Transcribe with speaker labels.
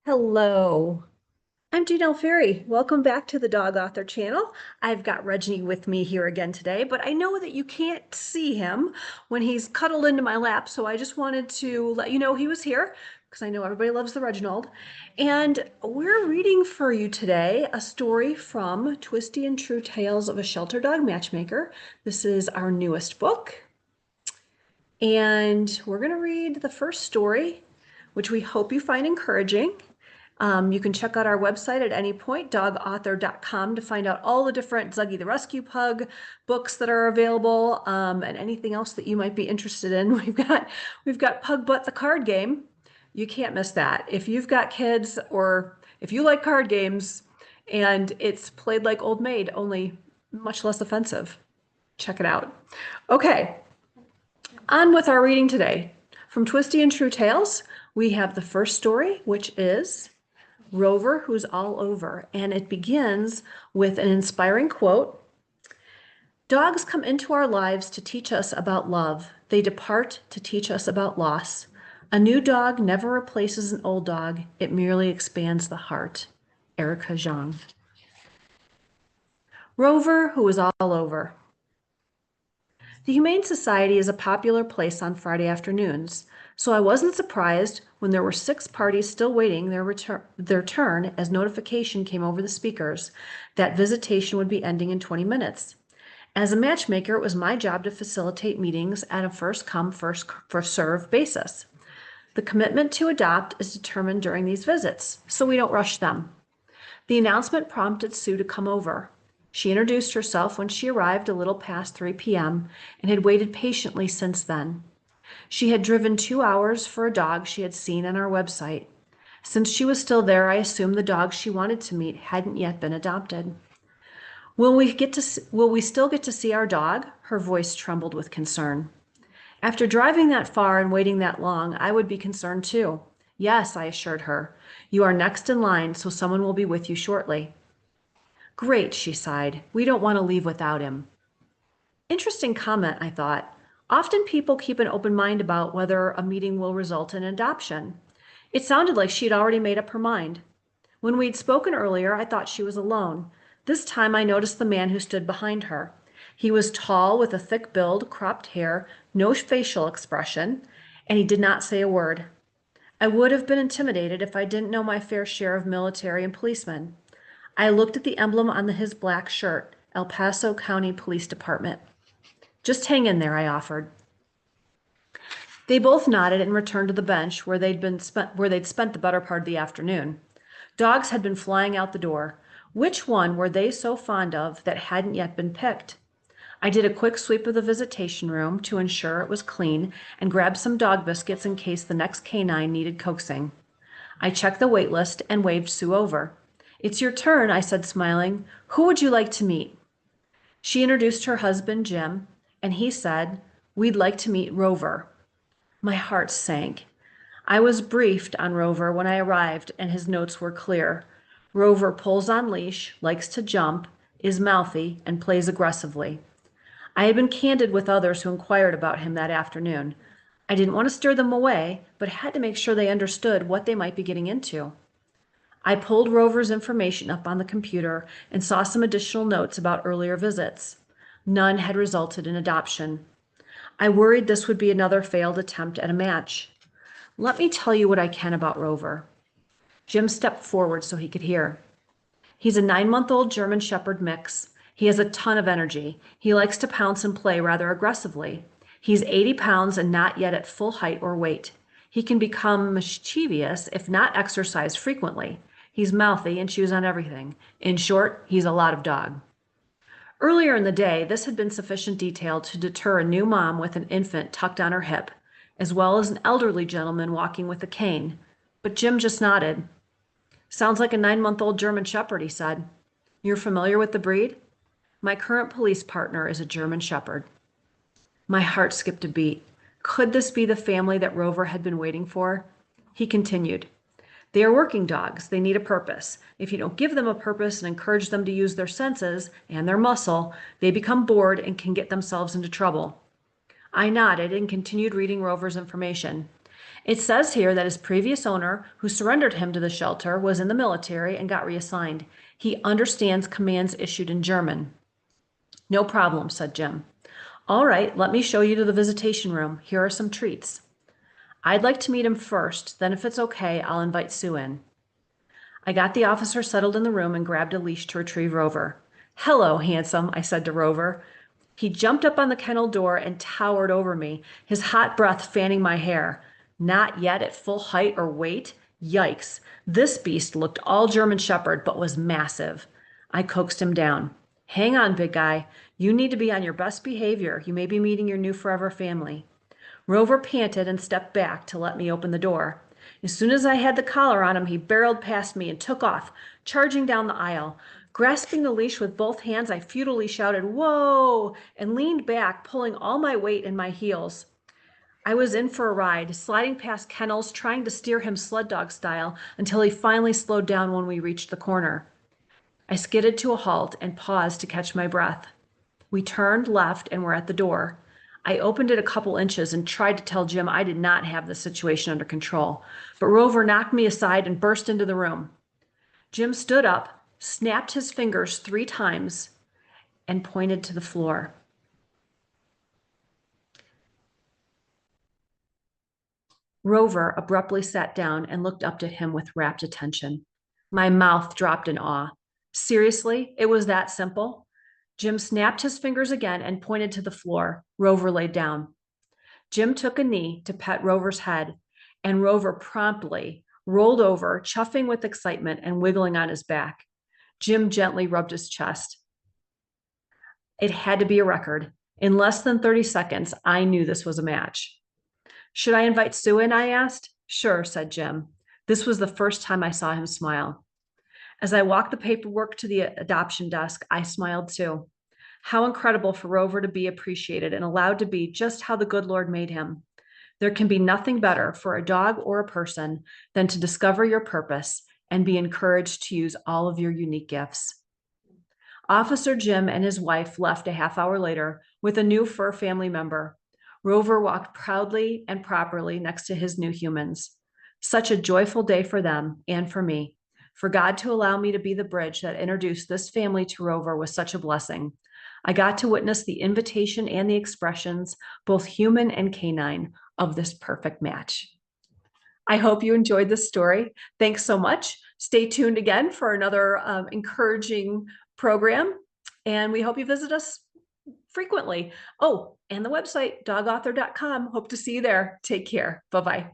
Speaker 1: Hello, I'm Janelle Ferry. Welcome back to the Dog Author channel. I've got Reggie with me here again today, but I know that you can't see him when he's cuddled into my lap, so I just wanted to let you know he was here because I know everybody loves the Reginald. And we're reading for you today a story from Twisty and True Tales of a Shelter Dog Matchmaker. This is our newest book, and we're going to read the first story, which we hope you find encouraging. You can check out our website at any point, dogauthor.com, to find out all the different Zuggy the Rescue Pug books that are available, and anything else that you might be interested in. We've got Pug Butt the card game. You can't miss that. If you've got kids or if you like card games and it's played like Old Maid, only much less offensive, check it out. Okay, on with our reading today. From Twisty and True Tales, we have the first story, which is Rover, Who's All Over, and it begins with an inspiring quote. Dogs come into our lives to teach us about love. They depart to teach us about loss. A new dog never replaces an old dog. It merely expands the heart. Erica Zhang. Rover, Who is All Over. The Humane Society is a popular place on Friday afternoons, so I wasn't surprised when there were 6 parties still waiting their turn as notification came over the speakers that visitation would be ending in 20 minutes. As a matchmaker, it was my job to facilitate meetings at a first-come, first-served basis. The commitment to adopt is determined during these visits, so we don't rush them. The announcement prompted Sue to come over. She introduced herself when she arrived a little past 3 p.m. and had waited patiently since then. She had driven 2 hours for a dog she had seen on our website. Since she was still there, I assumed the dog she wanted to meet hadn't yet been adopted. Will we still get to see our dog? Her voice trembled with concern. After driving that far and waiting that long, I would be concerned too. Yes, I assured her. You are next in line, so someone will be with you shortly. Great, she sighed. We don't want to leave without him. Interesting comment, I thought. Often people keep an open mind about whether a meeting will result in adoption. It sounded like she'd already made up her mind. When we'd spoken earlier, I thought she was alone. This time I noticed the man who stood behind her. He was tall with a thick build, cropped hair, no facial expression, and he did not say a word. I would have been intimidated if I didn't know my fair share of military and policemen. I looked at the emblem on his black shirt, El Paso County Police Department. Just hang in there, I offered. They both nodded and returned to the bench where they'd spent the better part of the afternoon. Dogs had been flying out the door. Which one were they so fond of that hadn't yet been picked? I did a quick sweep of the visitation room to ensure it was clean and grabbed some dog biscuits in case the next canine needed coaxing. I checked the wait list and waved Sue over. It's your turn, I said, smiling. Who would you like to meet? She introduced her husband, Jim, and he said, We'd like to meet Rover. My heart sank. I was briefed on Rover when I arrived, and his notes were clear. Rover pulls on leash, likes to jump, is mouthy, and plays aggressively. I had been candid with others who inquired about him that afternoon. I didn't want to steer them away, but had to make sure they understood what they might be getting into. I pulled Rover's information up on the computer and saw some additional notes about earlier visits. None had resulted in adoption. I worried this would be another failed attempt at a match. Let me tell you what I can about Rover. Jim stepped forward so he could hear. He's a 9-month-old German Shepherd mix. He has a ton of energy. He likes to pounce and play rather aggressively. He's 80 pounds and not yet at full height or weight. He can become mischievous if not exercised frequently. He's mouthy and chews on everything. In short, he's a lot of dog. Earlier in the day, this had been sufficient detail to deter a new mom with an infant tucked on her hip, as well as an elderly gentleman walking with a cane. But Jim just nodded. Sounds like a 9-month-old German Shepherd, he said. You're familiar with the breed? My current police partner is a German Shepherd. My heart skipped a beat. Could this be the family that Rover had been waiting for? He continued. They are working dogs. They need a purpose. If you don't give them a purpose and encourage them to use their senses and their muscle, they become bored and can get themselves into trouble. I nodded and continued reading Rover's information. It says here that his previous owner, who surrendered him to the shelter, was in the military and got reassigned. He understands commands issued in German. No problem, said Jim. All right, let me show you to the visitation room. Here are some treats. I'd like to meet him first, then if it's okay, I'll invite Sue in. I got the officer settled in the room and grabbed a leash to retrieve Rover. Hello, handsome, I said to Rover. He jumped up on the kennel door and towered over me, his hot breath fanning my hair. Not yet at full height or weight? Yikes. This beast looked all German Shepherd, but was massive. I coaxed him down. Hang on, big guy. You need to be on your best behavior. You may be meeting your new forever family. Rover panted and stepped back to let me open the door. As soon as I had the collar on him, he barreled past me and took off, charging down the aisle. Grasping the leash with both hands, I futilely shouted, "Whoa!" and leaned back, pulling all my weight in my heels. I was in for a ride, sliding past kennels, trying to steer him sled dog style until he finally slowed down when we reached the corner. I skidded to a halt and paused to catch my breath. We turned left and were at the door. I opened it a couple inches and tried to tell Jim I did not have the situation under control, but Rover knocked me aside and burst into the room. Jim stood up, snapped his fingers 3 times, and pointed to the floor. Rover abruptly sat down and looked up at him with rapt attention. My mouth dropped in awe. Seriously, it was that simple? Jim snapped his fingers again and pointed to the floor. Rover lay down. Jim took a knee to pet Rover's head, and Rover promptly rolled over, chuffing with excitement and wiggling on his back. Jim gently rubbed his chest. It had to be a record. In less than 30 seconds, I knew this was a match. Should I invite Sue in? I asked. Sure, said Jim. This was the first time I saw him smile. As I walked the paperwork to the adoption desk, I smiled too. How incredible for Rover to be appreciated and allowed to be just how the good Lord made him. There can be nothing better for a dog or a person than to discover your purpose and be encouraged to use all of your unique gifts. Officer Jim and his wife left a half hour later with a new fur family member. Rover walked proudly and properly next to his new humans. Such a joyful day for them and for me. For God to allow me to be the bridge that introduced this family to Rover was such a blessing. I got to witness the invitation and the expressions, both human and canine, of this perfect match. I hope you enjoyed this story. Thanks so much. Stay tuned again for another encouraging program, and we hope you visit us frequently. Oh, and the website, dogauthor.com. Hope to see you there. Take care. Bye-bye.